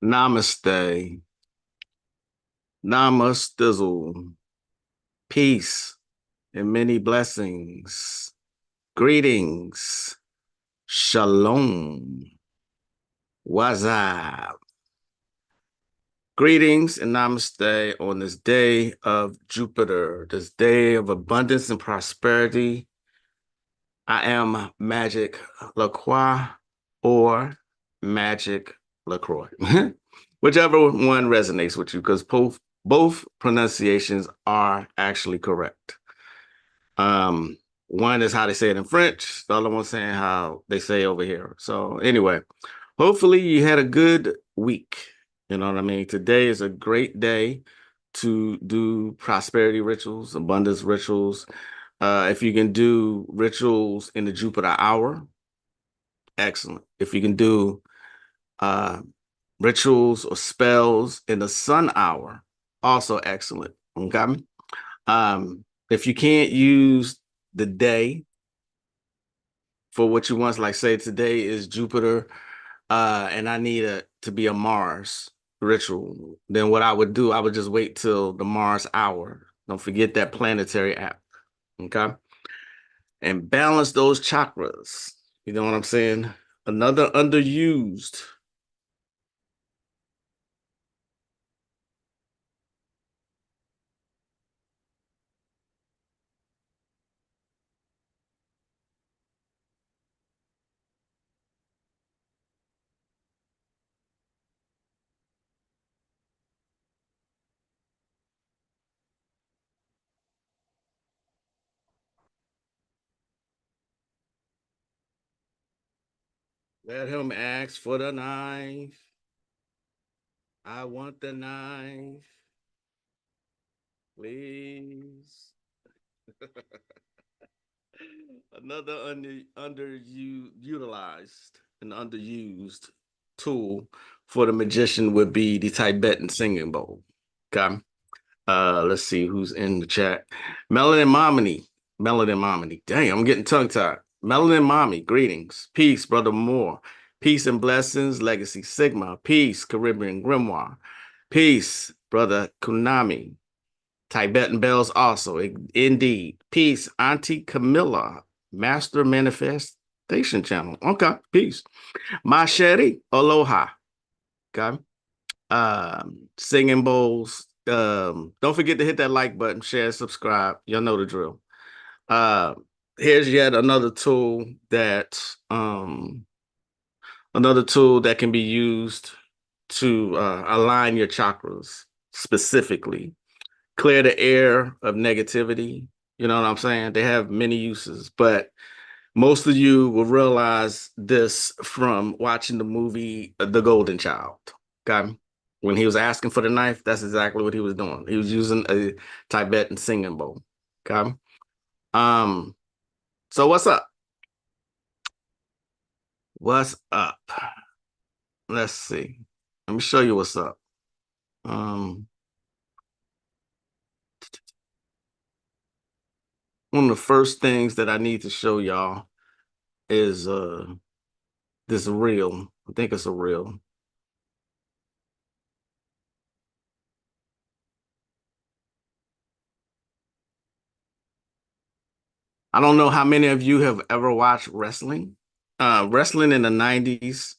Namaste. Namastizzle. Peace and many blessings. Greetings. Shalom. What's up? Greetings and namaste on this day of Jupiter, this day of abundance and prosperity. I am Magick LaCroix or Magic LaCroix, whichever one resonates with you, because both pronunciations are actually correct. One is how they say it in French, the other one's saying how they say over here. So anyway, hopefully you had a good week. You know what I mean? Today is a great day to do prosperity rituals, abundance rituals. If you can do rituals in the Jupiter hour, excellent. If you can do uh, rituals or spells in the sun hour, also excellent. Okay. If you can't use the day for what you want, like say today is Jupiter, and I need it to be a Mars ritual, then what I would do, I would just wait till the Mars hour. Don't forget that planetary app. Okay. And balance those chakras. You know what I'm saying? Another underused. Let him ask for the knife. I want the knife, please. Another underutilized and underused tool for the magician would be the Tibetan singing bowl. Okay. Let's see who's in the chat. Melanin Mommy. Melanin Mommy. Dang, I'm getting tongue-tied. Melanin Mommy, greetings. Peace, Brother Moore. Peace and blessings, Legacy Sigma. Peace, Caribbean Grimoire. Peace, Brother Kunami. Tibetan Bells also, indeed. Peace, Auntie Camilla. Master Manifestation Channel. Okay, peace. Machete, aloha. Okay. Singing bowls. Don't forget to hit that like button, share, subscribe. Y'all know the drill. Uh, Here's yet another tool that can be used to align your chakras specifically. Clear the air of negativity. You know what I'm saying? They have many uses, but most of you will realize this from watching the movie The Golden Child. Okay. When he was asking for the knife, that's exactly what he was doing. He was using a Tibetan singing bowl. Okay. Um, so what's up? What's up? Let's see. Let me show you what's up. One of the first things that I need to show y'all is this reel. I think it's a reel. I don't know how many of you have ever watched wrestling. Wrestling in the 90s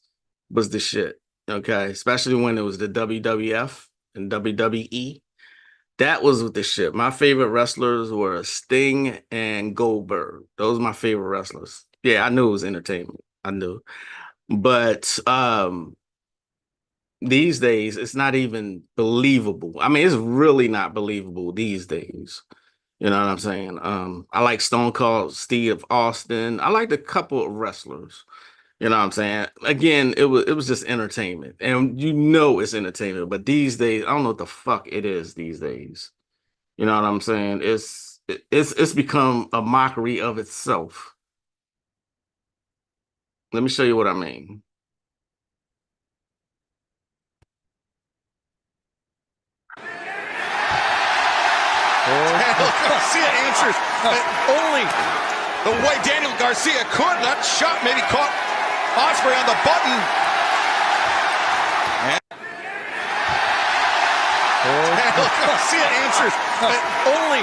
was the shit. Okay. Especially when it was the WWF and WWE. That was the shit. My favorite wrestlers were Sting and Goldberg. Those are my favorite wrestlers. Yeah, I knew it was entertainment. I knew. But these days, it's not even believable. I mean, it's really not believable these days. You know what I'm saying? I like Stone Cold Steve Austin. I liked a couple of wrestlers. You know what I'm saying? Again, it was just entertainment. And you know it's entertainment, but these days, I don't know what the fuck it is these days. You know what I'm saying? It's become a mockery of itself. Let me show you what I mean. Daniel Garcia answers only the way Daniel Garcia could. That shot maybe caught Ospreay on the button. Garcia answers only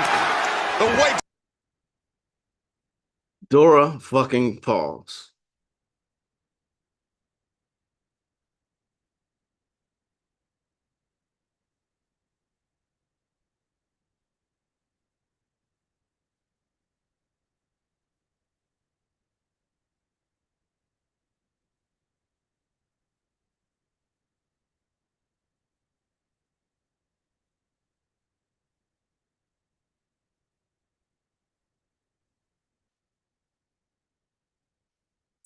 the white. Dora fucking pause.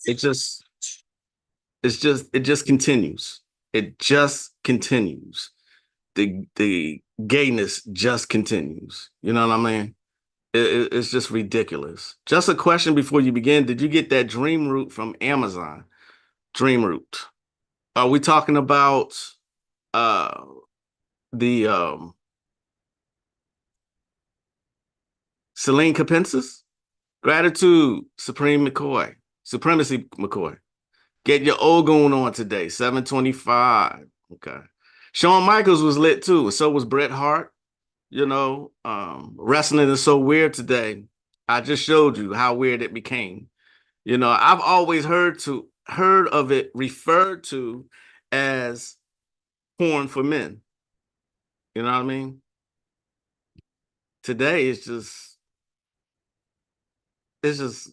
It just it just continues. It just continues. The gayness just continues. You know what I mean? It's just ridiculous. Just a question before you begin. Did you get that dream root from Amazon? Dream root. Are we talking about uh the Celine Capensis? Gratitude, Supreme McCoy. Supremacy McCoy. Get your Ogun on today, 725. Okay. Shawn Michaels was lit too, and so was Bret Hart. You know, wrestling is so weird today. I just showed you how weird it became. You know, I've always heard of it referred to as porn for men. You know what I mean? Today it's just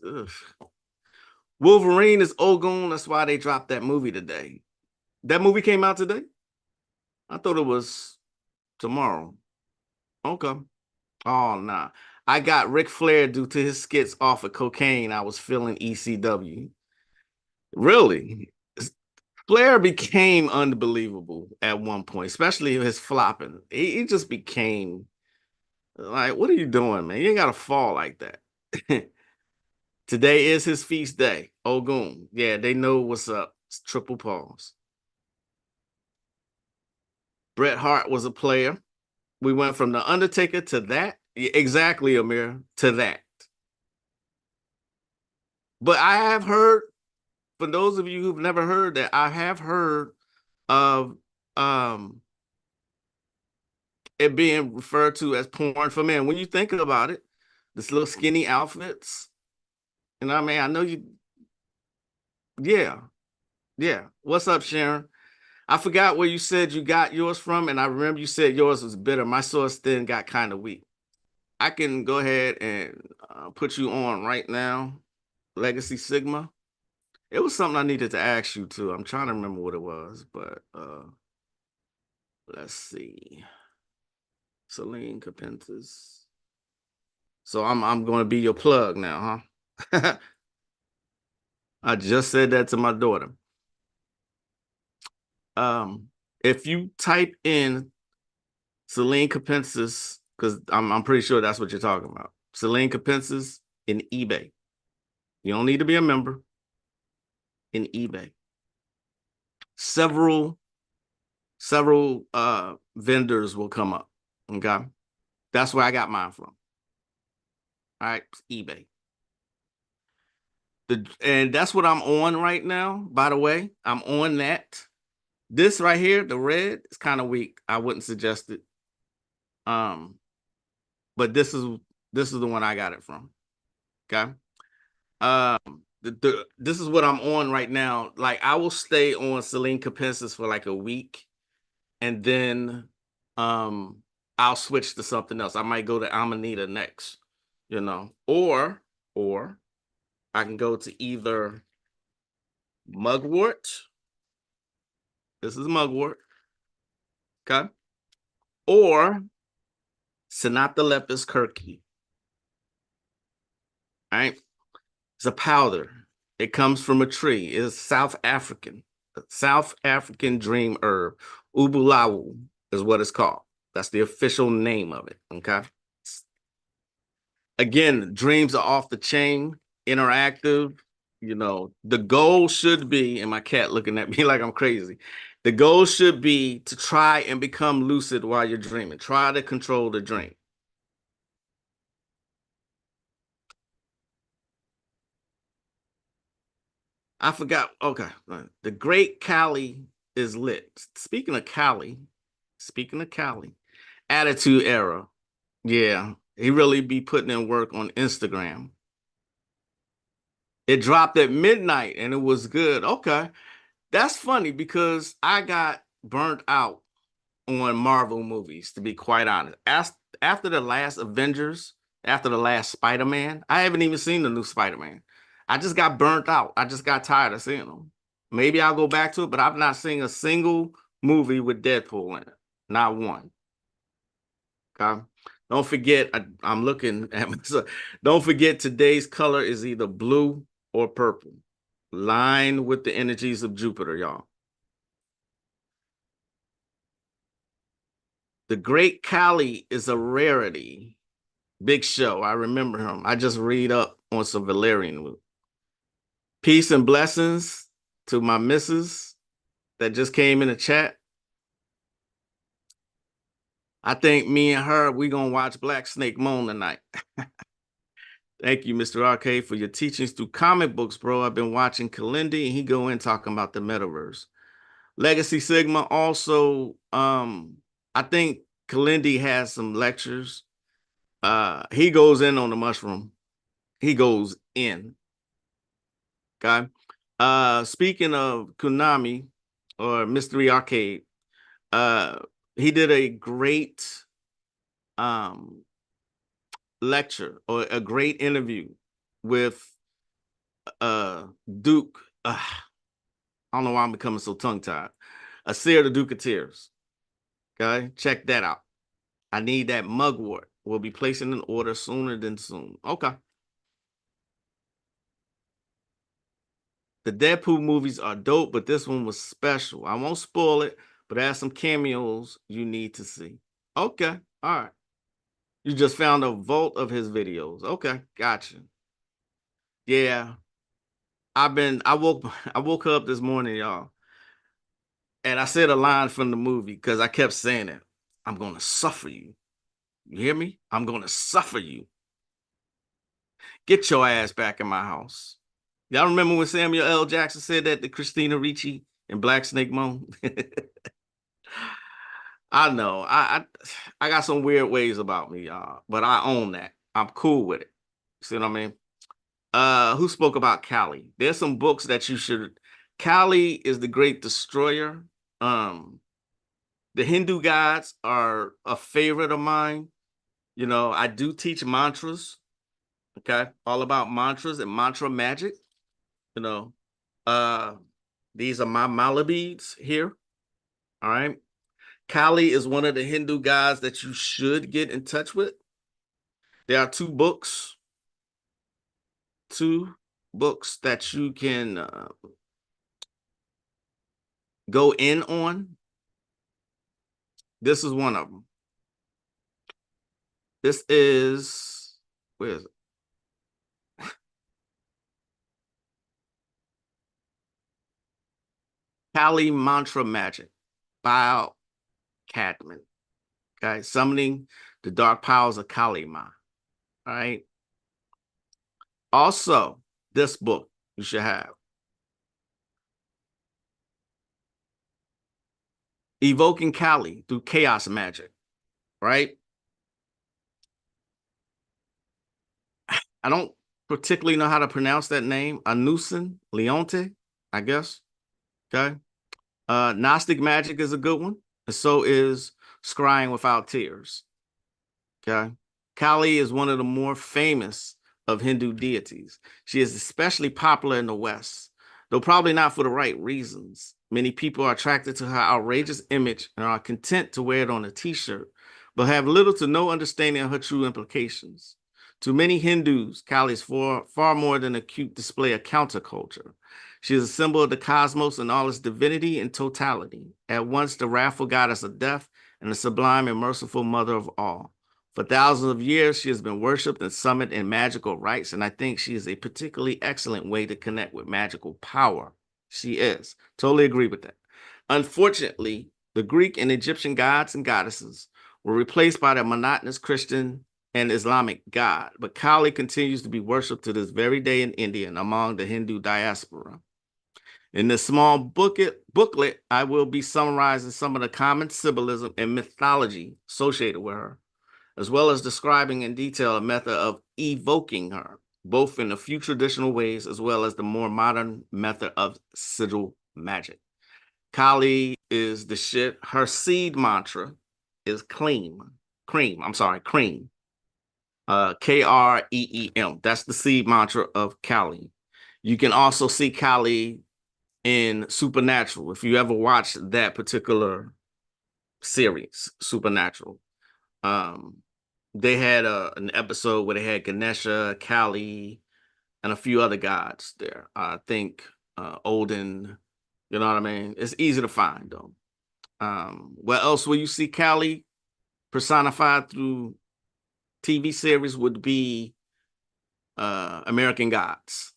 ugh. Wolverine is Ogun. That's why they dropped that movie today. That movie came out today? I thought it was tomorrow. Okay. Oh nah. I got Ric Flair due to his skits off of cocaine. I was feeling ECW. Really? Flair became unbelievable at one point, especially his flopping. He just became like, what are you doing, man? You ain't gotta fall like that. Today is his feast day. Ogun. Yeah, they know what's up. It's triple pause. Bret Hart was a player. We went from the Undertaker to that. Yeah, exactly, Amir, to that. But I have heard, for those of you who've never heard that, I have heard of um it being referred to as porn for men. When you think about it, this little skinny outfits, and I mean, I know you, yeah, yeah. What's up, Sharon? I forgot where you said you got yours from, and I remember you said yours was bitter. My source then got kind of weak. I can go ahead and put you on right now, Legacy Sigma. It was something I needed to ask you too. I'm trying to remember what it was, but let's see. Celine Capentis. So I'm going to be your plug now, huh? I just said that to my daughter. Um, if you type in Celine Capensis, because I'm pretty sure that's what you're talking about. Celine Capensis in eBay. You don't need to be a member in eBay. Several vendors will come up. Okay. That's where I got mine from. All right, eBay. And that's what I'm on right now. By the way, I'm on that. This right here, the red, is kind of weak. I wouldn't suggest it. Um, but this is the one I got it from. Okay. This is what I'm on right now. Like I will stay on Celine Capensis for like a week, and then I'll switch to something else. I might go to Amanita next, you know, or I can go to either Mugwort. This is Mugwort, okay, or Sinathalepis kirki. All right, it's a powder. It comes from a tree. It's South African dream herb. Ubulawu is what it's called. That's the official name of it. Okay. Again, dreams are off the chain, interactive. You know, the goal should be, and my cat looking at me like I'm crazy. The goal should be to try and become lucid while you're dreaming. Try to control the dream. I forgot. Okay. The great Cali is lit. Speaking of Cali, Attitude Era. Yeah, he really be putting in work on Instagram. It dropped at midnight and it was good. Okay. That's funny because I got burnt out on Marvel movies, to be quite honest. After the last Avengers, after the last Spider-Man, I haven't even seen the new Spider-Man. I just got burnt out. I just got tired of seeing them. Maybe I'll go back to it, but I've not seen a single movie with Deadpool in it. Not one. Okay. Don't forget, I'm looking at myself. Don't forget today's color is either blue or purple. Line with the energies of Jupiter, y'all. The Great Khali is a rarity. Big show. I remember him. I just read up on some Valerian. Peace and blessings to my missus that just came in the chat. I think me and her, we gonna watch Black Snake Moan tonight. Thank you, Mr. Arcade, for your teachings through comic books, bro. I've been watching Kalindi and he go in talking about the metaverse. Legacy Sigma also, I think Kalindi has some lectures. He goes in on the mushroom. He goes in. Okay. Speaking of Konami or Mystery Arcade, uh, he did a great um lecture or a great interview with Duke. I don't know why I'm becoming so tongue-tied. Asir the Duke of Tears. Okay, check that out. I need that mugwort. We'll be placing an order sooner than soon. Okay. The Deadpool movies are dope, but this one was special. I won't spoil it, but there's some cameos you need to see. Okay. All right. You just found a vault of his videos. Okay, gotcha. Yeah. I woke up this morning, y'all, and I said a line from the movie because I kept saying it. I'm gonna suffer you. You hear me? I'm gonna suffer you. Get your ass back in my house. Y'all remember when Samuel L. Jackson said that to Christina Ricci in Black Snake Moan? I know. I got some weird ways about me, y'all, but I own that. I'm cool with it. See what I mean? Who spoke about Kali? There's some books that you should. Kali is the great destroyer. Um, the Hindu gods are a favorite of mine. You know, I do teach mantras. Okay, all about mantras and mantra magic. You know, uh, these are my Malabeads here. All right. Kali is one of the Hindu gods that you should get in touch with. There are two books that you can go in on. This is one of them. This is, where is it? Kali Mantra Magic by Cadman. Okay, summoning the dark powers of Kali Ma. All right. Also, this book you should have. Evoking Kali through chaos magic. Right. I don't particularly know how to pronounce that name. Anusin Leonte, I guess. Okay. Gnostic magic is a good one. And so is Scrying Without Tears. Okay. Kali is one of the more famous of Hindu deities. She is especially popular in the West, though probably not for the right reasons. Many people are attracted to her outrageous image and are content to wear it on a t-shirt, but have little to no understanding of her true implications. To many Hindus, Kali is far more than a cute display of counterculture. She is a symbol of the cosmos and all its divinity and totality, at once the wrathful goddess of death and the sublime and merciful mother of all. For thousands of years, she has been worshipped and summoned in magical rites, and I think she is a particularly excellent way to connect with magical power. She is. Totally agree with that. Unfortunately, the Greek and Egyptian gods and goddesses were replaced by the monotonous Christian and Islamic god, but Kali continues to be worshipped to this very day in India and among the Hindu diaspora. In this small booklet, I will be summarizing some of the common symbolism and mythology associated with her, as well as describing in detail a method of evoking her, both in a few traditional ways as well as the more modern method of sigil magic. Kali is the shit. Her seed mantra is cream. Kreem. That's the seed mantra of Kali. You can also see Kali in Supernatural. If you ever watched that particular series, Supernatural, um, they had an episode where they had Ganesha, Kali, and a few other gods there. I think Odin. You know what I mean? It's easy to find though. Where else will you see Kali personified through TV series would be American Gods.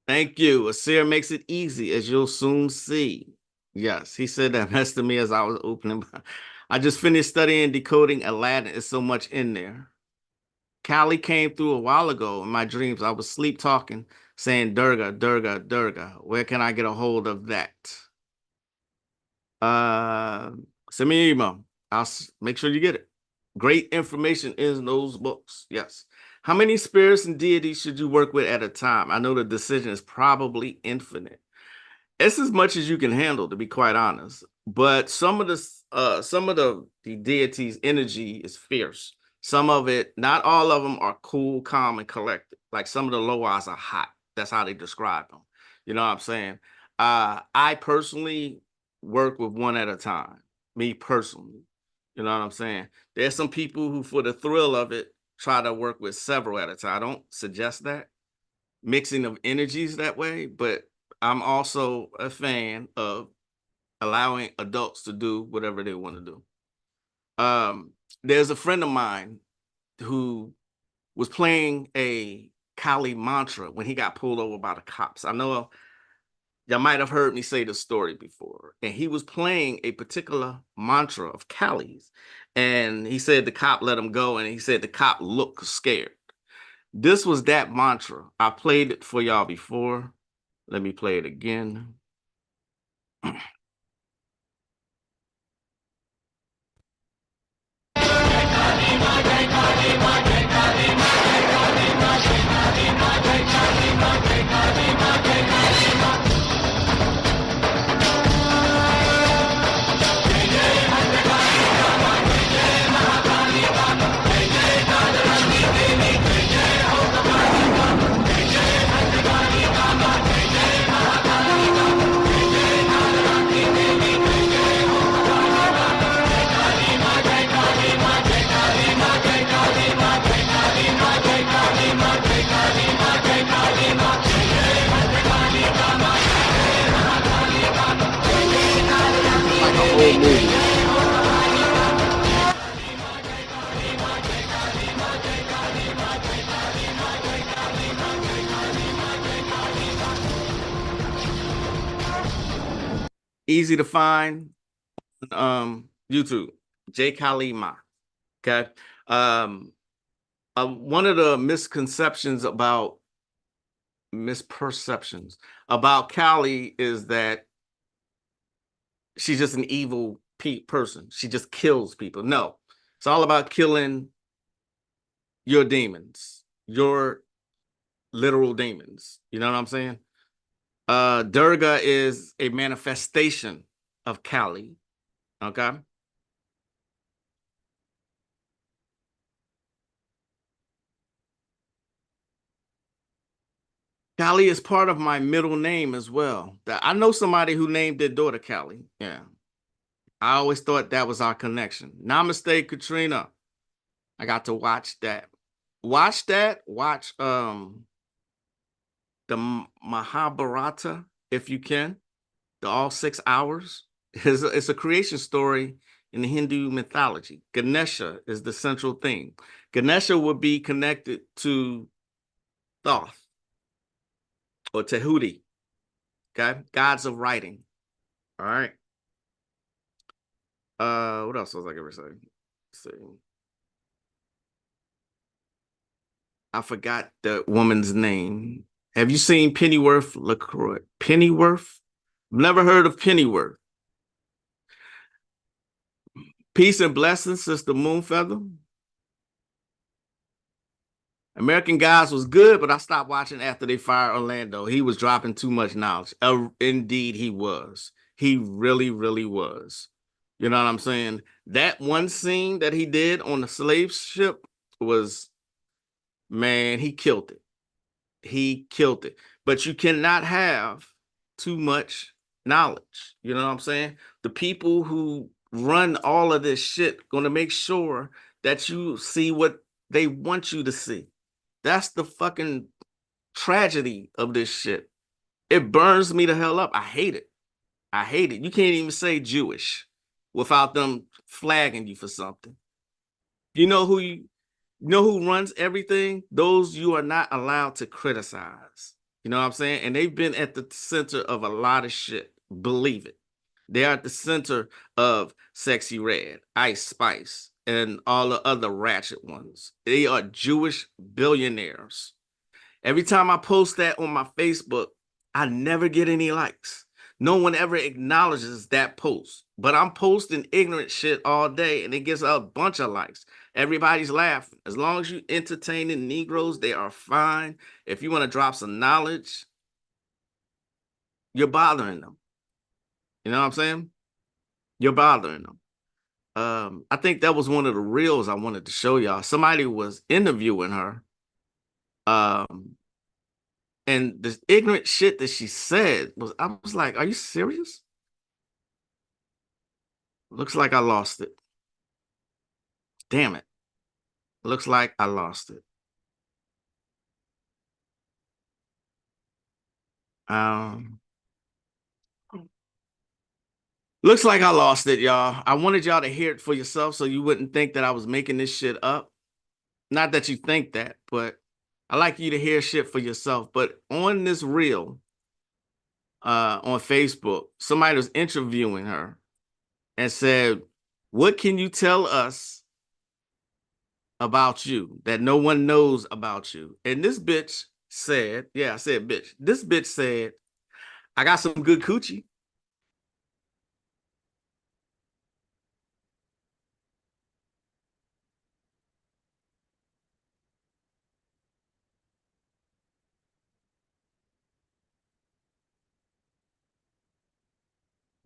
Thank you. Asir makes it easy, as you'll soon see. Yes, he said that mess to me as I was opening. I just finished studying decoding Aladdin. It's so much in there. Callie came through a while ago in my dreams. I was sleep talking, saying Durga, Durga, Durga. Where can I get a hold of that? Uh, Send me an email. Make sure you get it. Great information in those books. Yes. How many spirits and deities should you work with at a time? I know the decision is probably infinite. It's as much as you can handle, to be quite honest. But some of the deity's energy is fierce. Some of it, not all of them are cool, calm, and collected. Like some of the Loas are hot. That's how they describe them. You know what I'm saying? I personally work with one at a time. Me personally. You know what I'm saying? There's some people who, for the thrill of it, try to work with several at a time. I don't suggest that mixing of energies that way, but I'm also a fan of allowing adults to do whatever they want to do. There's a friend of mine who was playing a Kali mantra when he got pulled over by the cops. I know y'all might have heard me say the story before. And he was playing a particular mantra of Kali's. And he said the cop let him go. And he said the cop looked scared. This was that mantra. I played it for y'all before. Let me play it again. Like a whole movie. Easy to find. YouTube. J. Kalima. Okay. Um, One of the misperceptions about Callie is that she's just an evil person. She just kills people. No, it's all about killing your demons, your literal demons. You know what I'm saying? Durga is a manifestation of Kali. Okay. Kali is part of my middle name as well. I know somebody who named their daughter Kali. Yeah. I always thought that was our connection. Namaste, Katrina. I got to watch that. Watch that. Watch the Mahabharata if you can. The all 6 hours. It's a creation story in the Hindu mythology. Ganesha is the central theme. Ganesha would be connected to Thoth or Tehuti, okay? Gods of writing. All right. What else was I gonna say? Let's see. I forgot the woman's name. Have you seen Pennyworth LaCroix? Pennyworth? Never heard of Pennyworth. Peace and blessings, Sister Moonfeather. American Gods was good, but I stopped watching after they fired Orlando. He was dropping too much knowledge. Indeed, he was. He really, really was. You know what I'm saying? That one scene that he did on the slave ship was, man, he killed it. He killed it. But you cannot have too much knowledge. You know what I'm saying? The people who run all of this shit going to make sure that you see what they want you to see. That's the fucking tragedy of this shit. It burns me the hell up. I hate it. I hate it. You can't even say Jewish without them flagging you for something. You know who you know who runs everything? Those you are not allowed to criticize. You know what I'm saying? And they've been at the center of a lot of shit. Believe it. They are at the center of Sexy Red, Ice Spice, and all the other ratchet ones. They are Jewish billionaires. Every time I post that on my Facebook, I never get any likes. No one ever acknowledges that post. But I'm posting ignorant shit all day and it gets a bunch of likes. Everybody's laughing. As long as you entertaining Negroes, they are fine. If you want to drop some knowledge, you're bothering them. You know what I'm saying? You're bothering them. I think that was one of the reels I wanted to show y'all. Somebody was interviewing her. And the ignorant shit that she said was, I was like, are you serious? Looks like I lost it. Damn it. Looks like I lost it. Um, Looks like I lost it, y'all. I wanted y'all to hear it for yourself so you wouldn't think that I was making this shit up. Not that you think that, but I like you to hear shit for yourself. But on this reel, on Facebook, somebody was interviewing her and said, what can you tell us about you that no one knows about you? And this bitch said, yeah, I said bitch. This bitch said, I got some good coochie.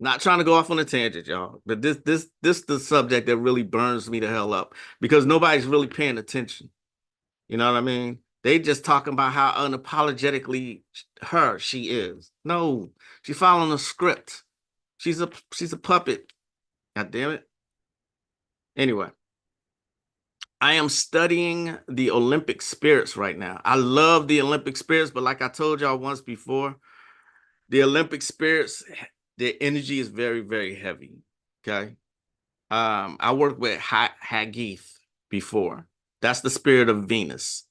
Not trying to go off on a tangent, y'all, but this the subject that really burns me the hell up because nobody's really paying attention. You know what I mean? They just talking about how unapologetically she is. No, she's following a script. She's a puppet. God damn it. Anyway, I am studying the Olympic spirits right now. I love the Olympic spirits, but like I told y'all once before, the Olympic spirits, their energy is very, very heavy. Okay. I worked with Hagith before. That's the spirit of Venus.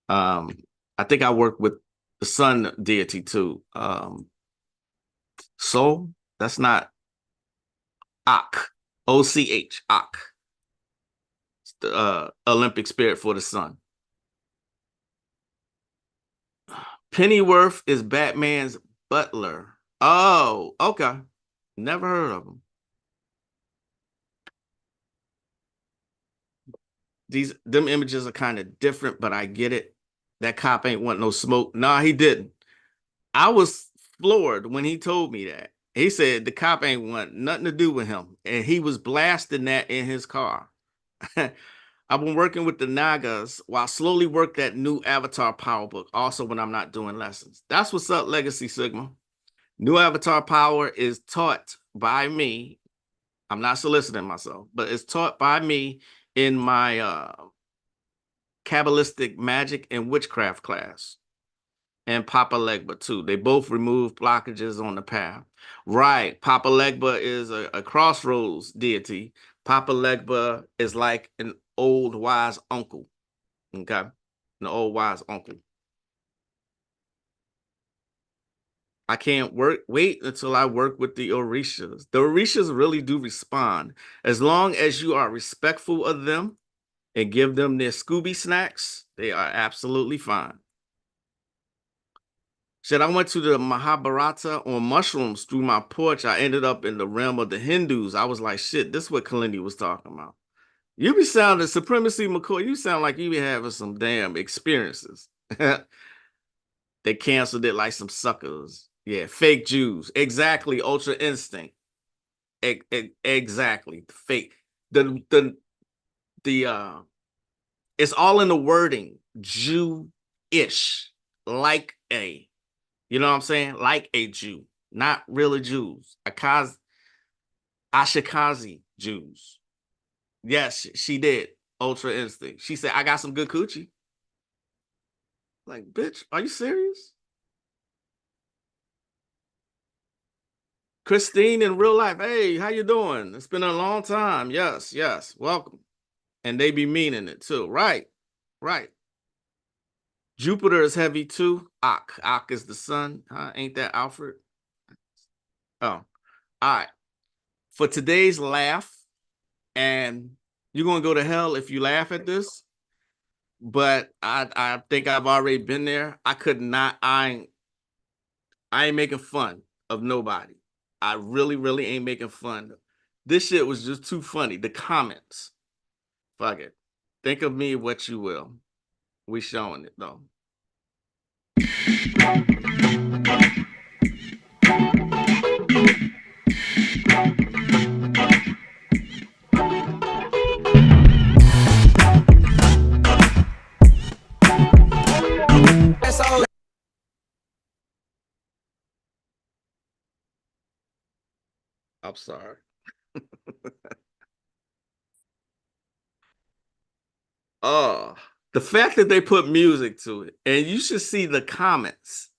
Um, I think I worked with the sun deity too. Sol, that's not Ak, Och, Ak. It's the Olympic spirit for the sun. Pennyworth is Batman's butler. Oh, okay. Never heard of him. Them images are kind of different, but I get it. That cop ain't want no smoke. Nah, he didn't. I was floored when he told me that. He said the cop ain't want nothing to do with him, and he was blasting that in his car. I've been working with the Nagas while slowly work that new Avatar Power book, also when I'm not doing lessons. That's what's up, Legacy Sigma. New Avatar Power is taught by me. I'm not soliciting myself, but it's taught by me in my Kabbalistic magic and witchcraft class. And Papa Legba too. They both remove blockages on the path. Right. Papa Legba is a crossroads deity. Papa Legba is like an old wise uncle. Okay. An old wise uncle. I can't wait until I work with the Orishas. The Orishas really do respond. As long as you are respectful of them and give them their Scooby snacks, they are absolutely fine. Shit, I went to the Mahabharata on mushrooms through my porch. I ended up in the realm of the Hindus. I was like, shit, this is what Kalindi was talking about. You be sounding supremacy, McCoy. You sound like you be having some damn experiences. They canceled it like some suckers. Yeah, fake Jews. Exactly. Ultra instinct. Exactly. Fake. The it's all in the wording. Jew-ish. Like a. You know what I'm saying? Like a Jew. Not really Jews. Ashikazi Jews. Yes, she did. Ultra instinct. She said, I got some good coochie. Like, bitch, are you serious? Christine in real life. Hey, how you doing? It's been a long time. Yes, yes. Welcome. And they be meaning it too. Right. Right. Jupiter is heavy too. Ak is the sun. Huh? Ain't that Alfred? Oh, all right. For today's laugh, and you're gonna go to hell if you laugh at this, but I think I've already been there. I could not, I ain't making fun of nobody. I really, really ain't making fun. This shit was just too funny. The comments. Fuck it. Think of me what you will. We showing it though. I'm sorry. Oh, the fact that they put music to it, and you should see the comments.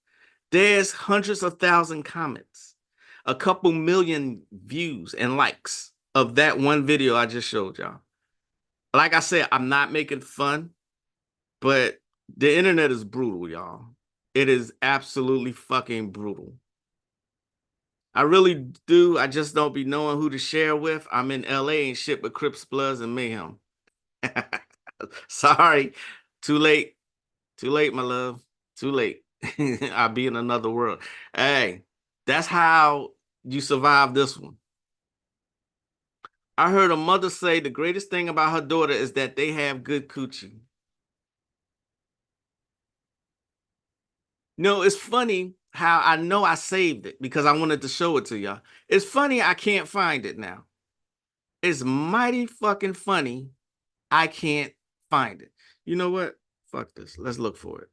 There's hundreds of thousand comments, a couple million views and likes of that one video I just showed y'all. Like I said, I'm not making fun, but the internet is brutal, y'all. It is absolutely fucking brutal. I really do. I just don't be knowing who to share with. I'm in LA and shit with Crips, Bloods, and Mayhem. Sorry. Too late. Too late, my love. Too late. I'll be in another world. Hey, that's how you survive this one. I heard a mother say the greatest thing about her daughter is that they have good coochie. No, it's funny how I know I saved it because I wanted to show it to y'all. It's funny I can't find it now. It's mighty fucking funny I can't find it. You know what? Fuck this. Let's look for it.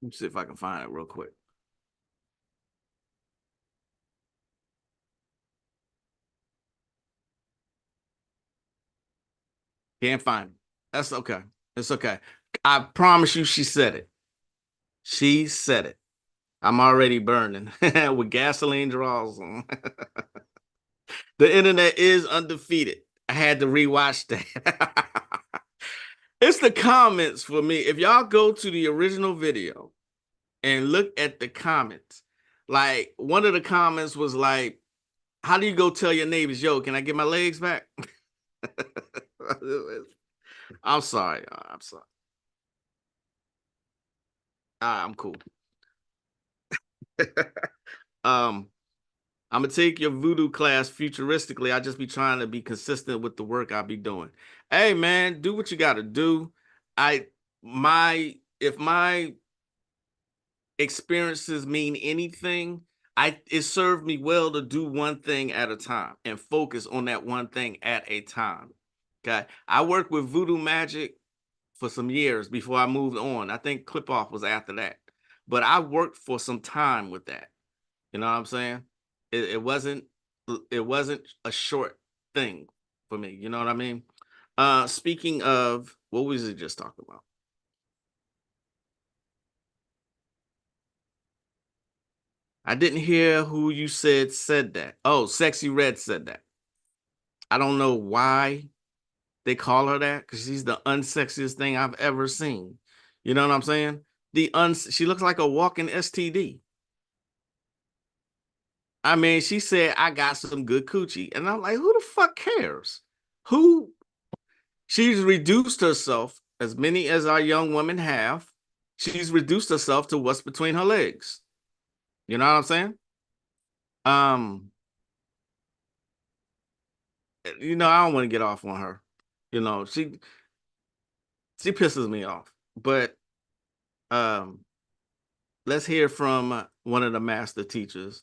Let me see if I can find it real quick. Can't find it. That's okay. It's okay. I promise you she said it. She said it. I'm already burning with gasoline draws on. The internet is undefeated. I had to rewatch that. It's the comments for me. If y'all go to the original video and look at the comments, like one of the comments was like, how do you go tell your neighbors, yo, can I get my legs back? I'm sorry. I'm sorry. I'm cool. um, I'm gonna take your voodoo class futuristically. I just be trying to be consistent with the work I be doing. Hey man, do what you gotta do. I my if my experiences mean anything, it served me well to do one thing at a time and focus on that one thing at a time. Okay. I worked with Voodoo Magic for some years before I moved on. I think Clip Off was after that. But I worked for some time with that. You know what I'm saying? It wasn't a short thing for me. You know what I mean? Speaking of, what was it just talking about? I didn't hear who you said that. Oh, Sexy Red said that. I don't know why they call her that, because she's the unsexiest thing I've ever seen. You know what I'm saying? She looks like a walking STD. I mean, she said, I got some good coochie. And I'm like, who the fuck cares? Who? She's reduced herself, as many as our young women have. She's reduced herself to what's between her legs. You know what I'm saying? Um, I don't want to get off on her. You know, she pisses me off. But um, let's hear from one of the master teachers.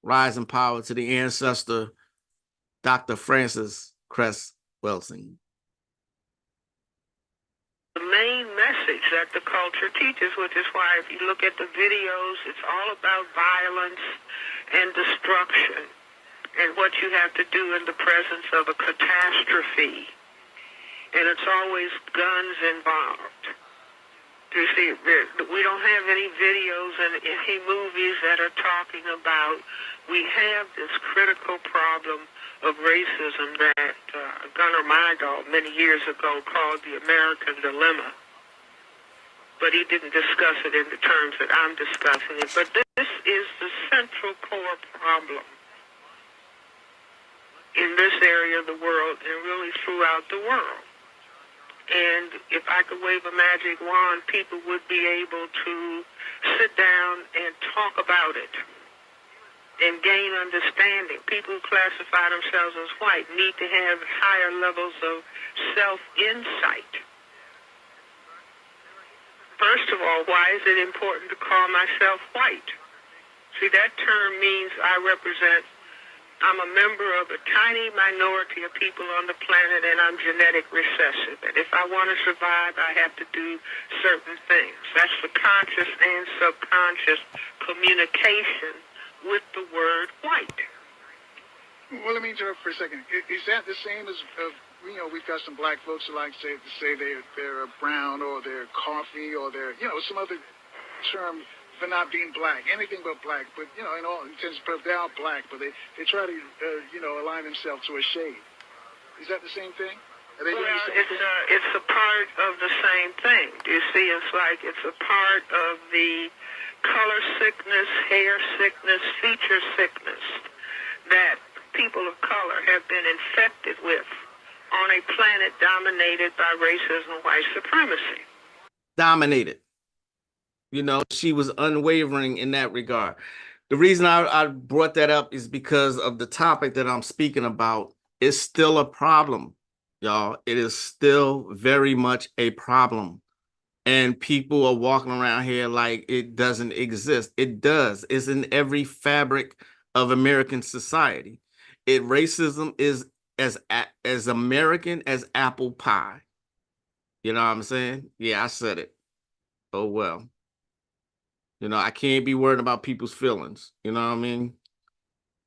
Rise in power to the ancestor, Dr. Francis Cress Welsing. The main message that the culture teaches, which is why if you look at the videos, it's all about violence and destruction and what you have to do in the presence of a catastrophe. And it's always guns involved. You see, we don't have any videos and any movies that are talking about, we have this critical problem of racism that Gunnar Myrdal many years ago called the American dilemma. But he didn't discuss it in the terms that I'm discussing it. But this is the central core problem in this area of the world and really throughout the world. And if I could wave a magic wand, people would be able to sit down and talk about it and gain understanding. People who classify themselves as white need to have higher levels of self-insight. First of all, why is it important to call myself white? See, that term means I'm a member of a tiny minority of people on the planet, and I'm genetic recessive. And if I want to survive, I have to do certain things. That's the conscious and subconscious communication with the word white. Well, let me interrupt for a second. Is that the same as, we've got some black folks who like to say they're brown or they're coffee or they're, some other term for not being black, anything but black. But, in all intents and purposes, they are black, but they try to, align themselves to a shade. Is that the same thing? Are they doing the same thing? It's a part of the same thing. You see, it's a part of the color sickness, hair sickness, feature sickness that people of color have been infected with on a planet dominated by racism and white supremacy. Dominated. She was unwavering in that regard. The reason I brought that up is because of the topic that I'm speaking about. It's still a problem, y'all. It is still very much a problem. And people are walking around here like it doesn't exist. It does. It's in every fabric of American society. Racism is as American as apple pie. You know what I'm saying? Yeah, I said it. Oh, well. I can't be worried about people's feelings. You know what I mean?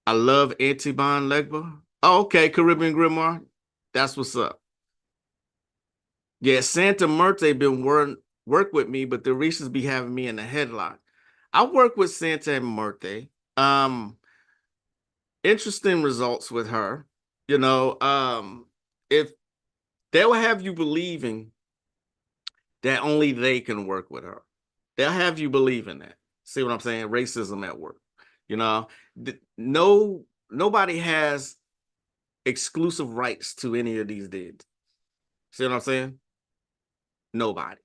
I love Antibon Legba. Oh, okay, Caribbean Grimoire. That's what's up. Yeah, Santa Muerte been work with me, but the Reese's be having me in a headlock. I work with Santa Muerte. Interesting results with her. If they'll have you believing that only they can work with her. They'll have you believe in that. See what I'm saying? Racism at work. Nobody has exclusive rights to any of these deeds. See what I'm saying? Nobody.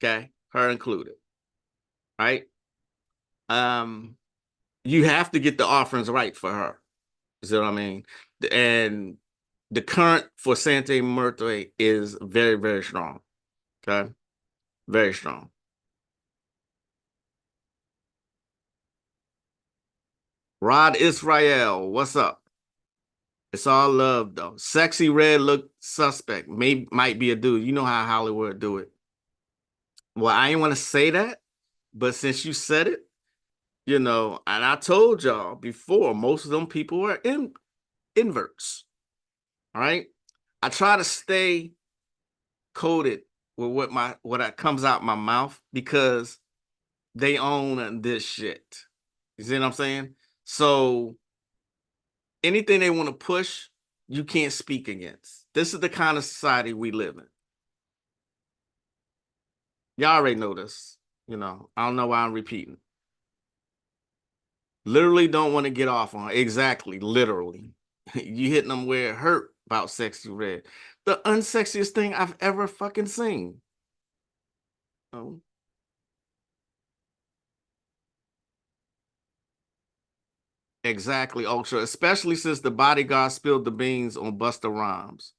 Okay? Her included. Right? You have to get the offerings right for her. See what I mean? And the current for Santa Muerte is very, very strong. Okay? Very strong. Rod Israel, what's up? It's all love though. Sexy red look suspect. Might be a dude. You know how Hollywood do it. Well, I ain't want to say that, but since you said it, and I told y'all before, most of them people are inverts. All right. I try to stay coded with what comes out my mouth because they own this shit. You see what I'm saying? So anything they want to push, you can't speak against. This is the kind of society we live in. Y'all already know this. I don't know why I'm repeating. Literally don't want to get off on. Exactly, literally. You hitting them where it hurt about Sexy Red. The unsexiest thing I've ever fucking seen. Oh. Exactly, Ultra. Especially since the bodyguard spilled the beans on Busta Rhymes.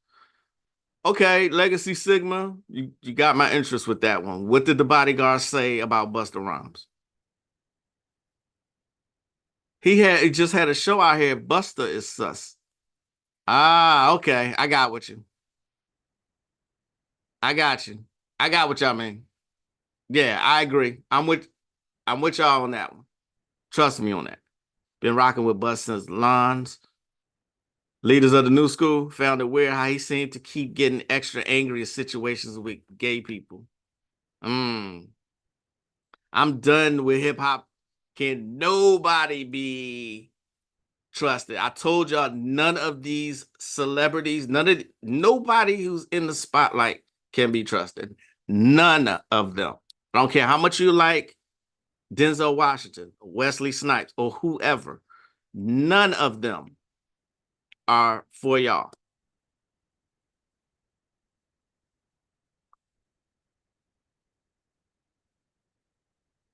Okay, Legacy Sigma, you got my interest with that one. What did the bodyguard say about Busta Rhymes? He just had a show out here. Busta is sus. Ah, okay. I got what you. I got you. I got what y'all mean. Yeah, I agree. I'm with y'all on that one. Trust me on that. Been rocking with Bus since Lons. Leaders of the new school found it weird how he seemed to keep getting extra angry in situations with gay people. I'm done with hip hop. Can nobody be trusted? I told y'all none of these celebrities, nobody who's in the spotlight can be trusted. None of them. I don't care how much you like Denzel Washington, Wesley Snipes, or whoever. None of them are for y'all.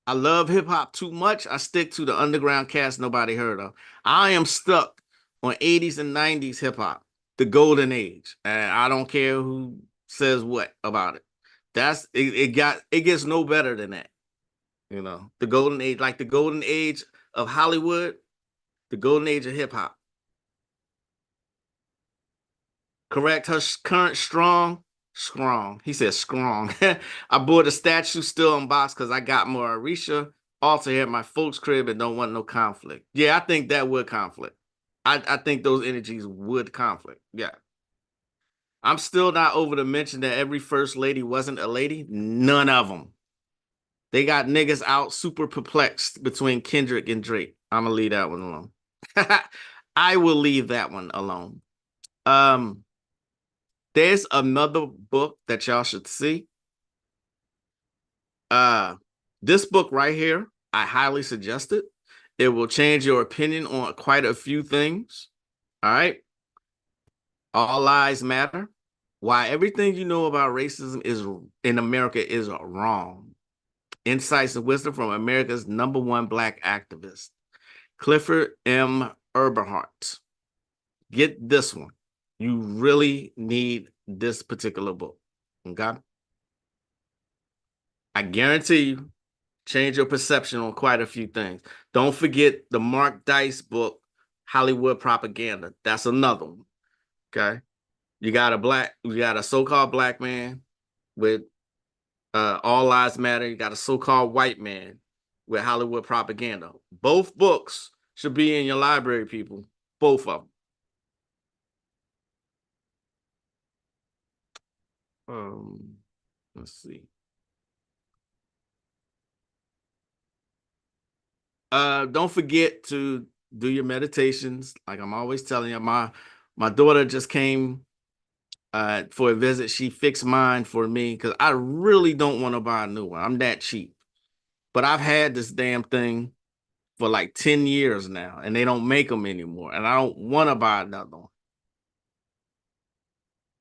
I love hip hop too much. I stick to the underground cast nobody heard of. I am stuck on 80s and 90s hip hop, the golden age. And I don't care who says what about it. It gets no better than that. The golden age, like the golden age of Hollywood, the golden age of hip hop. Correct. Her current strong. He said strong. I bought a statue still in box because I got more Arisha altar here at my folks' crib and don't want no conflict. Yeah, I think that would conflict. I think those energies would conflict. Yeah. I'm still not over to mention that every first lady wasn't a lady. None of them. They got niggas out super perplexed between Kendrick and Drake. I'm gonna leave that one alone. I will leave that one alone. Um, There's another book that y'all should see. Uh, this book right here, I highly suggest it. It will change your opinion on quite a few things. All right. All Lives Matter. Why everything you know about racism is in America is wrong. Insights and wisdom from America's #1 Black activist, Clifford M. Eberhardt. Get this one. You really need this particular book. Okay. I guarantee you, change your perception on quite a few things. Don't forget the Mark Dice book, Hollywood Propaganda. That's another one. Okay. You got a so-called black man with All Lives Matter. You got a so-called white man with Hollywood Propaganda. Both books should be in your library, people. Both of them. Let's see. Don't forget to do your meditations. Like I'm always telling you, my daughter just came for a visit. She fixed mine for me because I really don't want to buy a new one. I'm that cheap. But I've had this damn thing for like 10 years now, and they don't make them anymore. And I don't want to buy another one.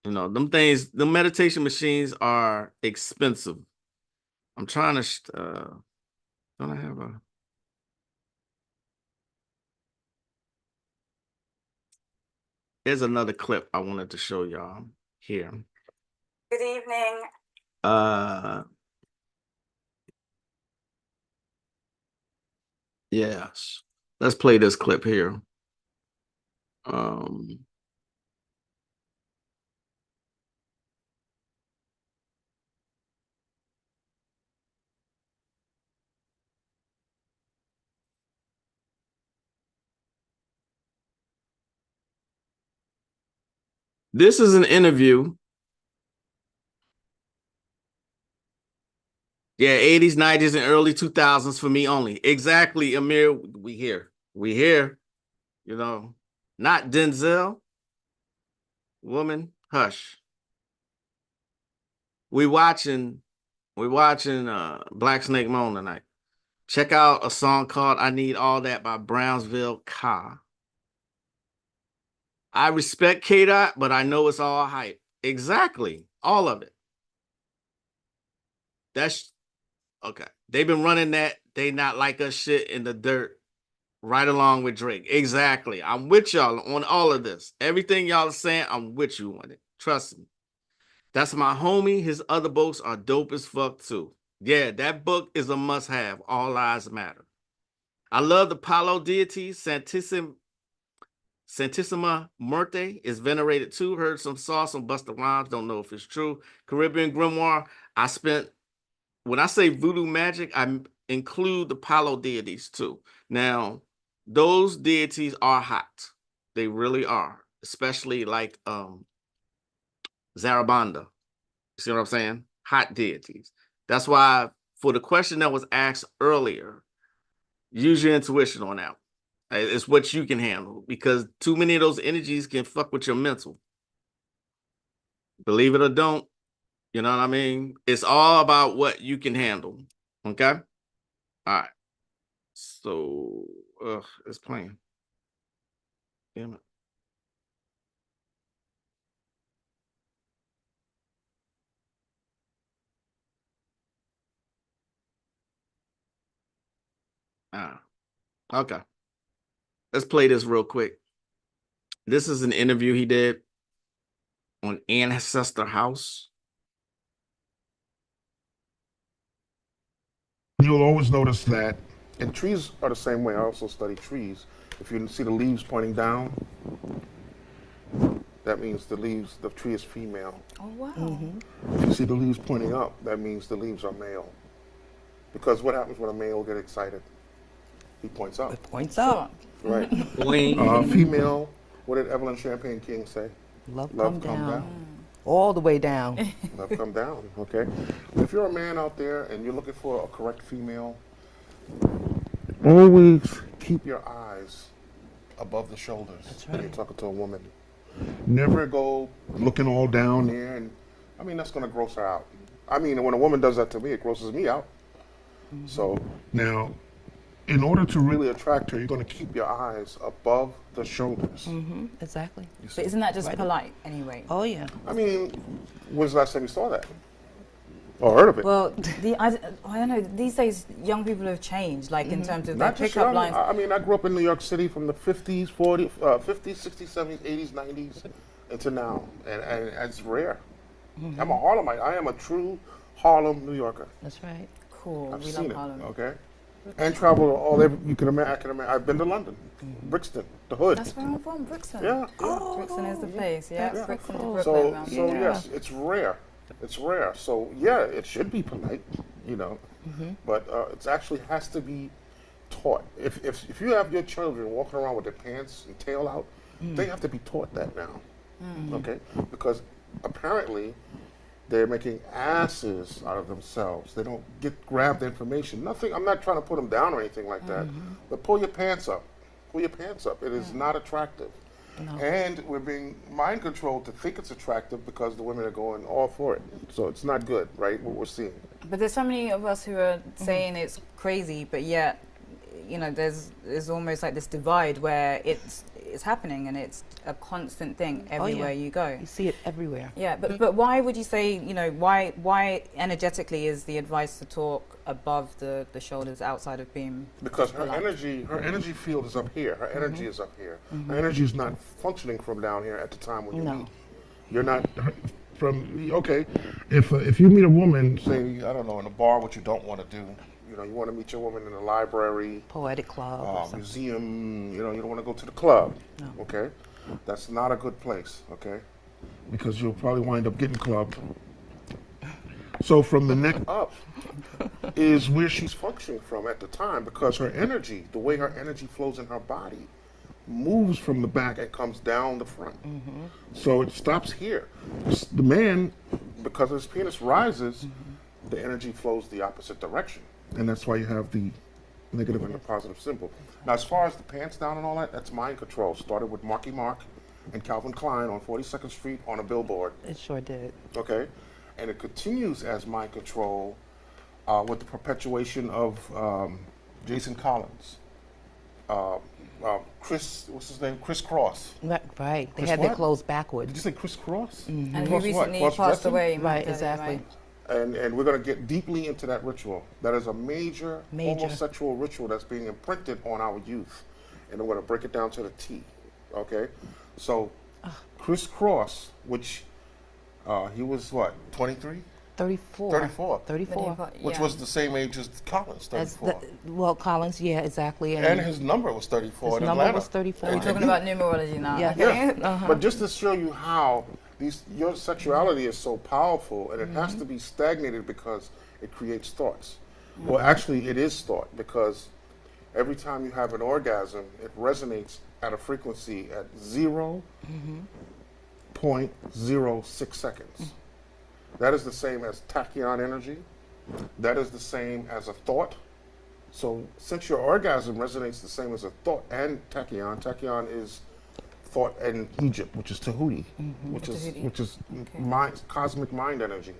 Them things, the meditation machines are expensive. I'm trying to, don't I have a, there's another clip I wanted to show y'all here. Good evening. Yes. Let's play this clip here. This is an interview. Yeah, 80s, 90s, and early 2000s for me only. Exactly, Amir. We here. Not Denzel. Woman, hush. We watching Black Snake Moan tonight. Check out a song called I Need All That by Brownsville Ka. I respect K-Dot, but I know it's all hype. Exactly. All of it. That's okay. They've been running that They Not Like Us shit in the dirt right along with Drake. Exactly. I'm with y'all on all of this. Everything y'all are saying, I'm with you on it. Trust me. That's my homie. His other books are dope as fuck too. Yeah, that book is a must-have. All Lives Matter. I love the Palo deity. Santissima Muerte is venerated too. Heard saw some Busta Rhymes. Don't know if it's true. Caribbean Grimoire. When I say voodoo magic, I include the Palo deities too. Now, those deities are hot. They really are. Especially like Zarabanda. See what I'm saying? Hot deities. That's why for the question that was asked earlier, use your intuition on that. It's what you can handle because too many of those energies can fuck with your mental. Believe it or don't, you know what I mean? It's all about what you can handle. Okay? All right. So, it's playing. Damn it. Okay. Let's play this real quick. This is an interview he did on Ancestor House. You'll always notice that, and trees are the same way. I also study trees. If you see the leaves pointing down, that means the tree is female. Oh, wow. If you see the leaves pointing up, that means the leaves are male. Because what happens when a male gets excited? He points up. It points up. Right. Bling. Female, what did Evelyn Champagne King say? Love Love come come down. All the way down. Love come down, okay? If you're a man out there and you're looking for a correct female, always keep your eyes above the shoulders when you're talking to a woman. Never go looking all down there, and I mean, that's gonna gross her out. I mean, when a woman does that to me, it grosses me out. So now, in order to really attract her, you're gonna keep your eyes above the shoulders. Exactly. But isn't that just polite anyway? Oh, yeah. I mean, when's the last time you saw that? Or heard of it? Well, I don't know. These days, young people have changed, like in terms of their Not just pickup young. lines. I mean, I grew up in New York City from the 50s, 40s, 50s, 60s, 70s, 80s, 90s, into now. And it's rare. I'm a Harlemite. I am a true Harlem New Yorker. That's right. Cool. I've We seen love it, Harlem. okay? And traveled all over, you can imagine, I've been to London, Brixton, the hood. That's where I'm from, Brixton. Yeah. Brixton is the place. Yeah, Yeah. Brixton to cool. Brooklyn. So yes, it's rare. It's rare. So yeah, it should be polite, you know, but it actually has to be taught. If you have your children walking around with their pants and tail out, they have to be taught that now, okay? Because apparently they're making asses out of themselves. They don't grab the information. Nothing. I'm not trying to put them down or anything like that, but pull your pants up. Pull your pants up. It is not attractive. No. And we're being mind controlled to think it's attractive because the women are going all for it. So it's not good, right? What we're seeing. But there's so many of us who are saying it's crazy, but yet, you know, there's almost like this divide where it's happening and it's a constant thing everywhere you go. You see it everywhere. Yeah, but why would you say, you know, why energetically is the advice to talk above the shoulders outside of being Because her polite? energy field is up here. Her energy is up here. Her energy is not functioning from down here at the time when you No. meet. You're not from okay. If you meet a woman, say I don't know, in a bar, what you don't want to do, you know, you want to meet your woman in a library, Poetic club. or something. museum. You know, you don't want to go to the club. No. Okay, that's not a good place. Okay, because you'll probably wind up getting clubbed. So from the neck up is where she's functioning from at the time, because her energy, the way her energy flows in her body, moves from the back and comes down the front. So it stops here. The man, because his penis rises, the energy flows the opposite direction. And that's why you have the negative and the positive symbol. Now, as far as the pants down and all that, that's mind control. Started with Marky Mark, and Calvin Klein on 42nd Street on a billboard. It sure did. Okay, and it continues as mind control with the perpetuation of Jason Collins, Chris, what's his name? Chris Cross. Right. They Chris had their what? clothes Did backwards. you say Chris Cross? And who Cross what? recently Cross passed dressing? away. Right, Monday, exactly. right? And we're going to get deeply into that ritual. That is a major Major. homosexual ritual that's being imprinted on our youth. And I'm going to break it down to the T. Okay? So, Chris Cross, which he was what, 23? 34. 34. 34. Which was the same age as Collins, As 34. well, Collins, yeah, exactly. And his number was 34 his in number Atlanta. was 34. We're talking about numerology now. Yeah. Okay? Yeah, but just to show you how your sexuality is so powerful, and it has to be stagnated because it creates thoughts. Well, actually, it is thought, because every time you have an orgasm, it resonates at a frequency at 0.06 seconds. That is the same as tachyon energy. That is the same as a thought. So since your orgasm resonates the same as a thought and tachyon is thought in Egypt, which is Tahuti, which is mind, cosmic mind energy.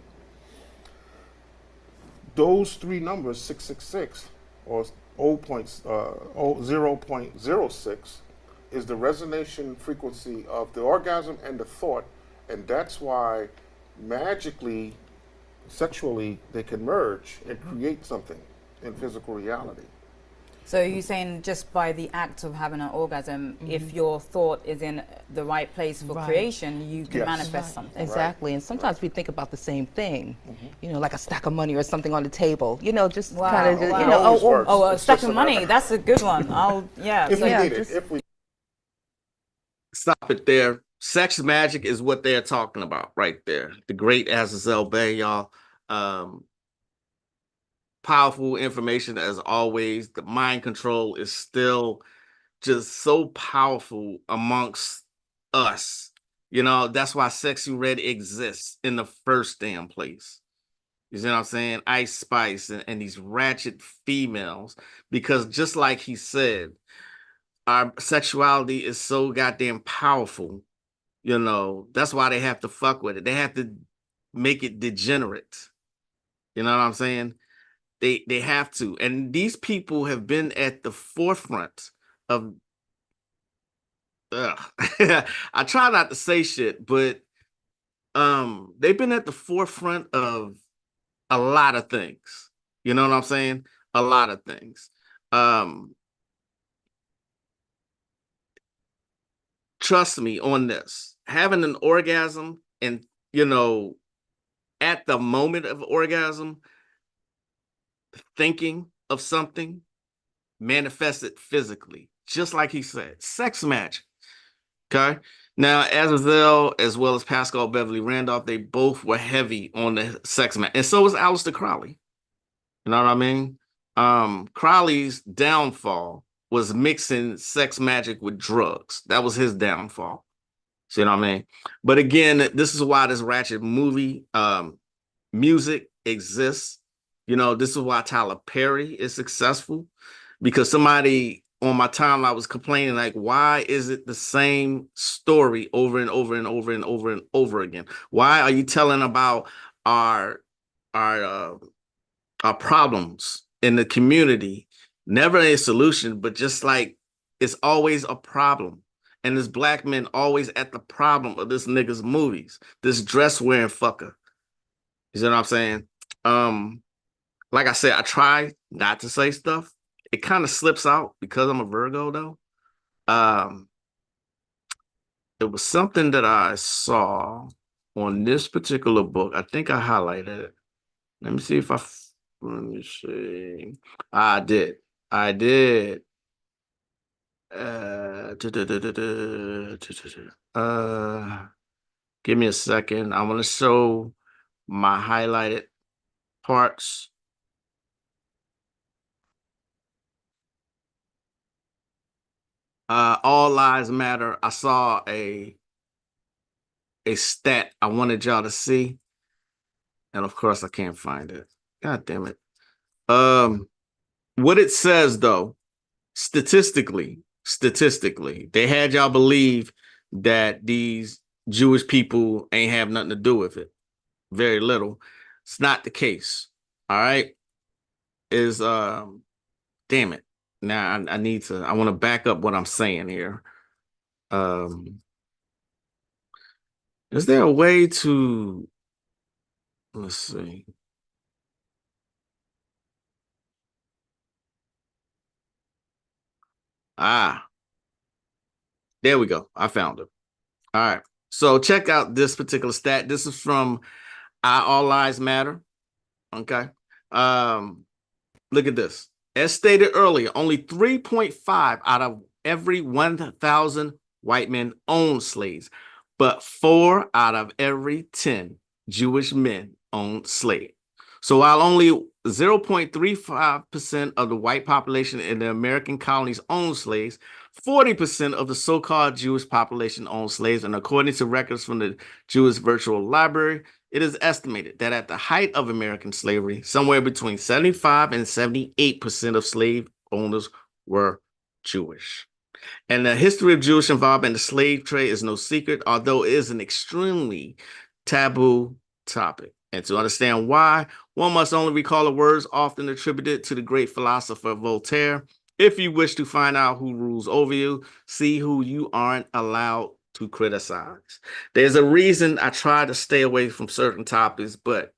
Those three numbers, 666 or 0.06, is the resonation frequency of the orgasm and the thought, and that's why magically, sexually, they can merge and create something in physical reality. So you're saying just by the act of having an orgasm, if your thought is in the right place for Right. creation, you can Yes. manifest something. Exactly. And sometimes we think about the same thing, you know, like a stack of money or something on the table, you know, just Wow, kind of, wow. you It know, always works. Oh, a It's stack just of a money. matter- That's a good one. If So we yeah, need it, just- if we Stop it there. Sex magic is what they're talking about right there. The great Azazel Bay, y'all. Powerful information as always. The mind control is still just so powerful amongst us. You know, that's why Sexy Red exists in the first damn place. You see what I'm saying? Ice Spice and these ratchet females. Because just like he said, our sexuality is so goddamn powerful. You know, that's why they have to fuck with it. They have to make it degenerate. You know what I'm saying? They have to. And these people have been at the forefront of I try not to say shit, but they've been at the forefront of a lot of things. You know what I'm saying? A lot of things. Trust me on this. Having an orgasm and, you know, at the moment of orgasm, thinking of something, manifest it physically, just like he said. Sex magic. Okay. Now, Azazel, as well as Pascal Beverly Randolph, they both were heavy on the sex magic. And so was Aleister Crowley. You know what I mean? Crowley's downfall was mixing sex magic with drugs. That was his downfall. See what I mean? But again, this is why this ratchet movie music exists. You know, this is why Tyler Perry is successful, because somebody on my timeline was complaining, like, why is it the same story over and over and over and over and over again? Why are you telling about our problems in the community? Never a solution, but just like it's always a problem. And this black men always at the problem of this nigga's movies, this dress wearing fucker. You see what I'm saying? Like I said, I try not to say stuff. It kind of slips out because I'm a Virgo, though. It was something that I saw on this particular book. I think I highlighted it. Let me see if let me see. I did. I did. Give me a second. I want to show my highlighted parts. All lives matter. I saw a stat I wanted y'all to see, and of course I can't find it. God damn it. What it says though, statistically, they had y'all believe that these Jewish people ain't have nothing to do with it. Very little. It's not the case. All right. Is damn it. Now I want to back up what I'm saying here. Is there a way to, let's see. Ah, there we go. I found it. All right. So check out this particular stat. This is from All Lives Matter. Okay. Um, Look at this. As stated earlier, only 3.5 out of every 1,000 white men owned slaves, but 4 out of every 10 Jewish men owned slaves. So while only 0.35% of the white population in the American colonies owned slaves, 40% of the so-called Jewish population owned slaves, and according to records from the Jewish Virtual Library, it is estimated that at the height of American slavery, somewhere between 75 and 78% of slave owners were Jewish. And the history of Jewish involvement in the slave trade is no secret, although it is an extremely taboo topic. And to understand why, one must only recall the words often attributed to the great philosopher Voltaire. If you wish to find out who rules over you, see who you aren't allowed to criticize. There's a reason I try to stay away from certain topics, but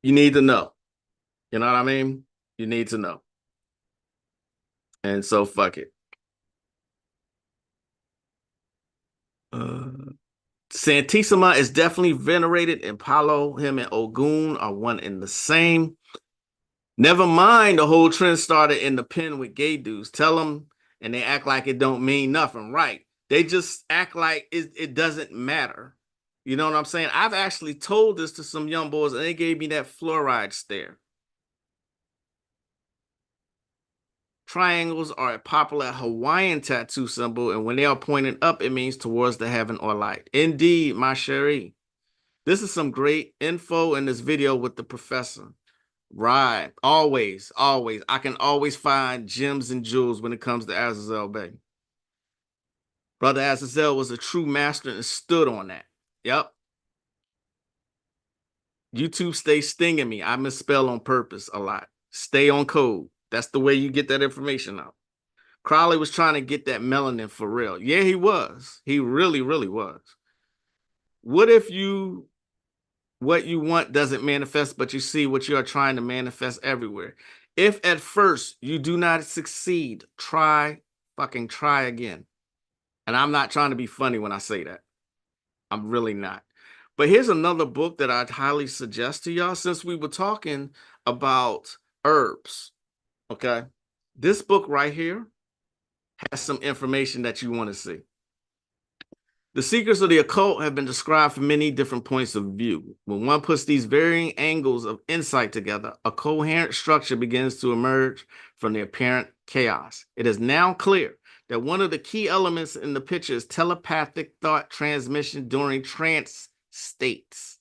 you need to know. You know what I mean? You need to know. And so fuck it. Santissima is definitely venerated, and Palo, him, and Ogun are one and the same. Never mind the whole trend started in the pen with gay dudes. Tell them, and they act like it don't mean nothing, right? They just act like it doesn't matter. You know what I'm saying? I've actually told this to some young boys, and they gave me that fluoride stare. Triangles are a popular Hawaiian tattoo symbol, and when they are pointed up, it means towards the heaven or light. Indeed, my cherie. This is some great info in this video with the professor. Right. Always, always. I can always find gems and jewels when it comes to Azazel Bay. Brother Azazel was a true master and stood on that. Yep. YouTube stays stinging me. I misspell on purpose a lot. Stay on code. That's the way you get that information out. Crowley was trying to get that melanin for real. Yeah, he was. He really, really was. What if what you want doesn't manifest, but you see what you are trying to manifest everywhere? If at first you do not succeed, fucking try again. And I'm not trying to be funny when I say that. I'm really not. But here's another book that I'd highly suggest to y'all since we were talking about herbs. Okay. This book right here has some information that you want to see. The secrets of the occult have been described from many different points of view. When one puts these varying angles of insight together, a coherent structure begins to emerge from the apparent chaos. It is now clear that one of the key elements in the picture is telepathic thought transmission during trance states.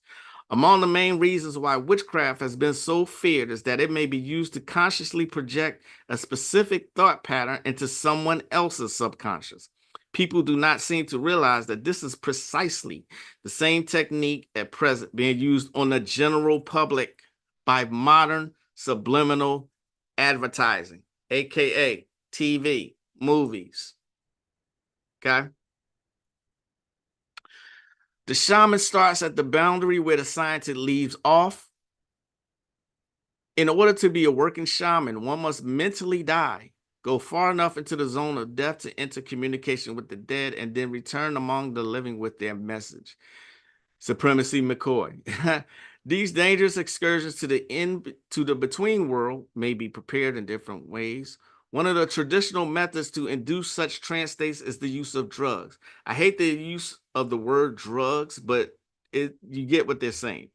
Among the main reasons why witchcraft has been so feared is that it may be used to consciously project a specific thought pattern into someone else's subconscious. People do not seem to realize that this is precisely the same technique at present being used on the general public by modern subliminal advertising, aka TV, movies. Okay? The shaman starts at the boundary where the scientist leaves off. In order to be a working shaman, one must mentally die, go far enough into the zone of death to enter communication with the dead, and then return among the living with their message. Supremacy McCoy. These dangerous excursions to the between world may be prepared in different ways. One of the traditional methods to induce such trance states is the use of drugs. I hate the use of the word drugs, but you get what they're saying.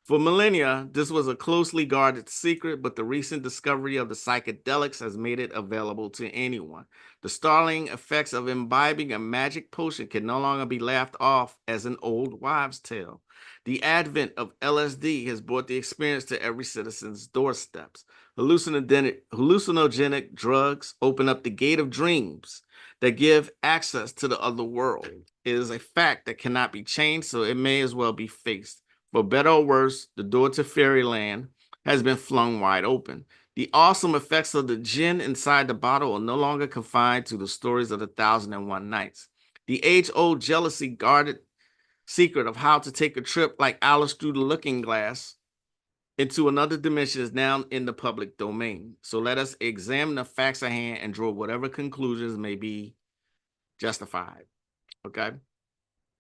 For millennia, this was a closely guarded secret, but the recent discovery of the psychedelics has made it available to anyone. The startling effects of imbibing a magic potion can no longer be laughed off as an old wives' tale. The advent of LSD has brought the experience to every citizen's doorsteps. Hallucinogenic drugs open up the gate of dreams. that give access to the other world. It is a fact that cannot be changed, so it may as well be faced. For better or worse, the door to fairyland has been flung wide open. The awesome effects of the gin inside the bottle are no longer confined to the stories of the 1001 Nights. The age-old jealousy guarded secret of how to take a trip like Alice through the looking glass into another dimension is now in the public domain. So let us examine the facts at hand and draw whatever conclusions may be justified. Okay.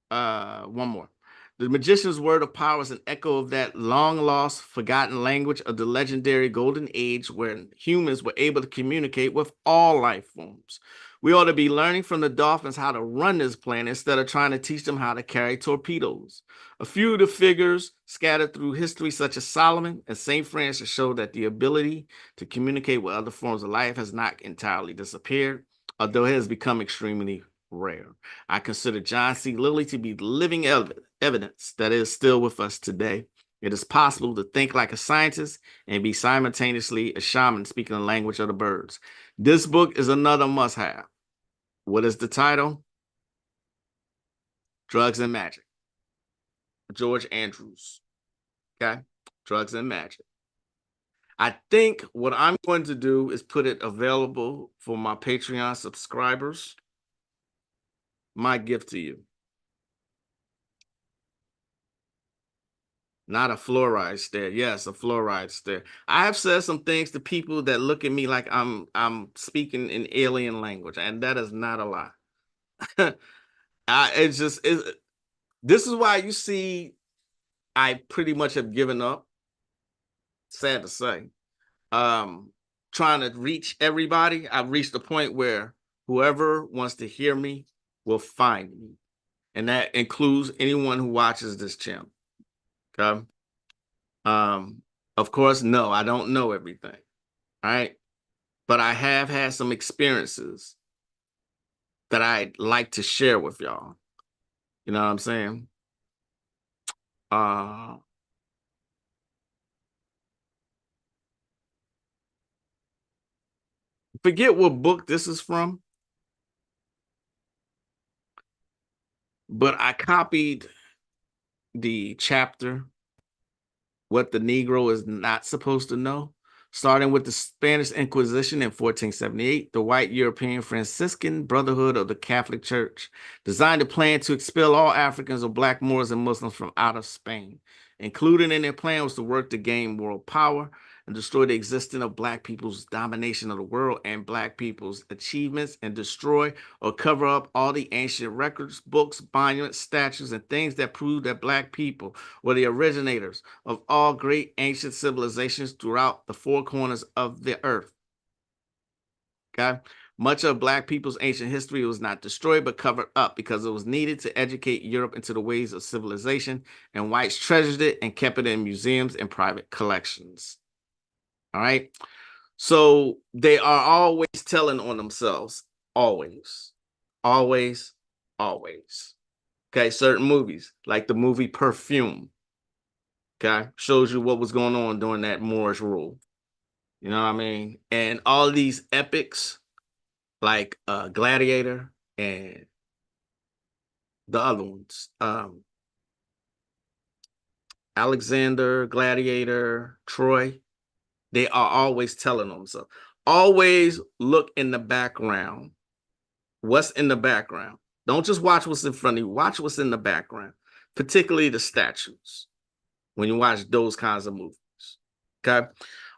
One more. The magician's word of power is an echo of that long lost, forgotten language of the legendary golden age where humans were able to communicate with all life forms. We ought to be learning from the dolphins how to run this planet instead of trying to teach them how to carry torpedoes. A few of the figures scattered through history, such as Solomon and St. Francis, show that the ability to communicate with other forms of life has not entirely disappeared, although it has become extremely rare. I consider John C. Lilly to be living evidence that is still with us today. It is possible to think like a scientist and be simultaneously a shaman speaking the language of the birds. This book is another must-have. What is the title? Drugs and Magic. George Andrews. Okay? Drugs and Magic. I think what I'm going to do is put it available for my Patreon subscribers. My gift to you. Not a fluoride stare. Yes, a fluoride stare. I have said some things to people that look at me like I'm speaking in alien language, and that is not a lie. This is why you see I pretty much have given up. Sad to say. Trying to reach everybody. I've reached a point where whoever wants to hear me will find me. And that includes anyone who watches this channel. Okay. Of course, no, I don't know everything. All right. But I have had some experiences that I'd like to share with y'all. You know what I'm saying? Forget what book this is from, but I copied the chapter, What the Negro is Not Supposed to Know. Starting with the Spanish Inquisition in 1478, the white European Franciscan Brotherhood of the Catholic Church designed a plan to expel all Africans or Black Moors and Muslims from out of Spain. Included in their plan was to work to gain world power and destroy the existence of Black people's domination of the world and Black people's achievements, and destroy or cover up all the ancient records, books, monuments, statues, and things that prove that Black people were the originators of all great ancient civilizations throughout the four corners of the earth. Okay? Much of Black people's ancient history was not destroyed, but covered up because it was needed to educate Europe into the ways of civilization, and whites treasured it and kept it in museums and private collections. All right? So they are always telling on themselves. Always. Always. Always. Okay? Certain movies, like the movie Perfume. Okay? Shows you what was going on during that Moorish rule. You know what I mean? And all these epics, like Gladiator and the other ones, Alexander, Gladiator, Troy, they are always telling them so. Always look in the background. What's in the background? Don't just watch what's in front of you. Watch what's in the background, particularly the statues when you watch those kinds of movies. Okay.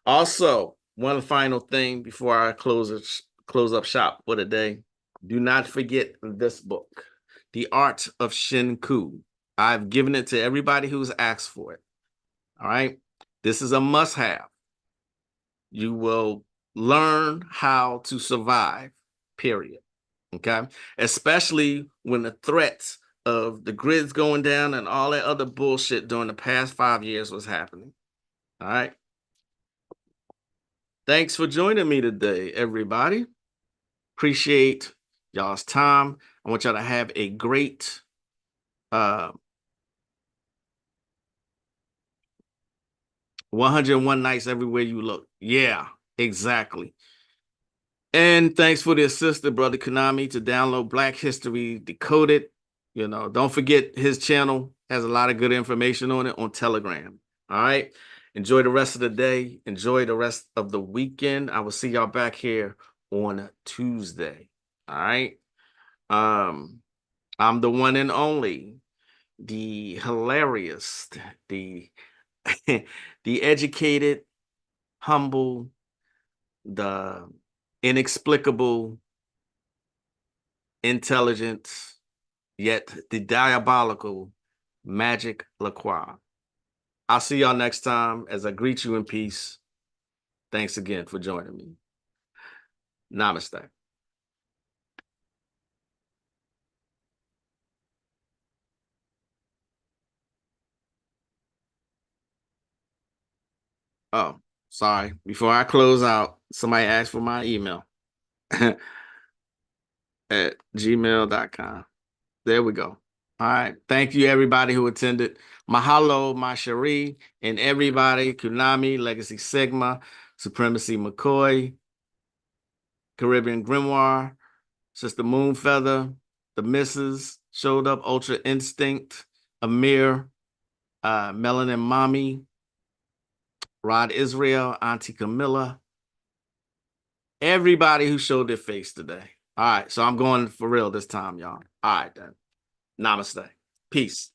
Also, one final thing before I close up shop for the day. Do not forget this book, The Art of Shinku. I've given it to everybody who's asked for it. All right. This is a must-have. You will learn how to survive, period. Okay. Especially when the threats of the grids going down and all that other bullshit during the past 5 years was happening. All right. Thanks for joining me today, everybody. Appreciate y'all's time. I want y'all to have a great 101 nights everywhere you look. Yeah, exactly. And thanks for the assistant, Brother Konami, to download Black History Decoded. You know, don't forget his channel has a lot of good information on it on Telegram. All right. Enjoy the rest of the day. Enjoy the rest of the weekend. I will see y'all back here on Tuesday. All right. I'm the one and only, the hilarious, the the educated, humble, the inexplicable, intelligent, yet the diabolical Magick LaCroix. I'll see y'all next time as I greet you in peace. Thanks again for joining me. Namaste. Oh, sorry. Before I close out, somebody asked for my email at gmail.com. There we go. All right. Thank you, everybody who attended. Mahalo, my Cherie, and everybody, Kunami, Legacy Sigma, Supremacy McCoy, Caribbean Grimoire, Sister Moonfeather, The Misses, Showed Up, Ultra Instinct, Amir, Melanin Mommy, Rod Israel, Auntie Camilla, everybody who showed their face today. All right. So I'm going for real this time, y'all. All right, then. Namaste. Peace.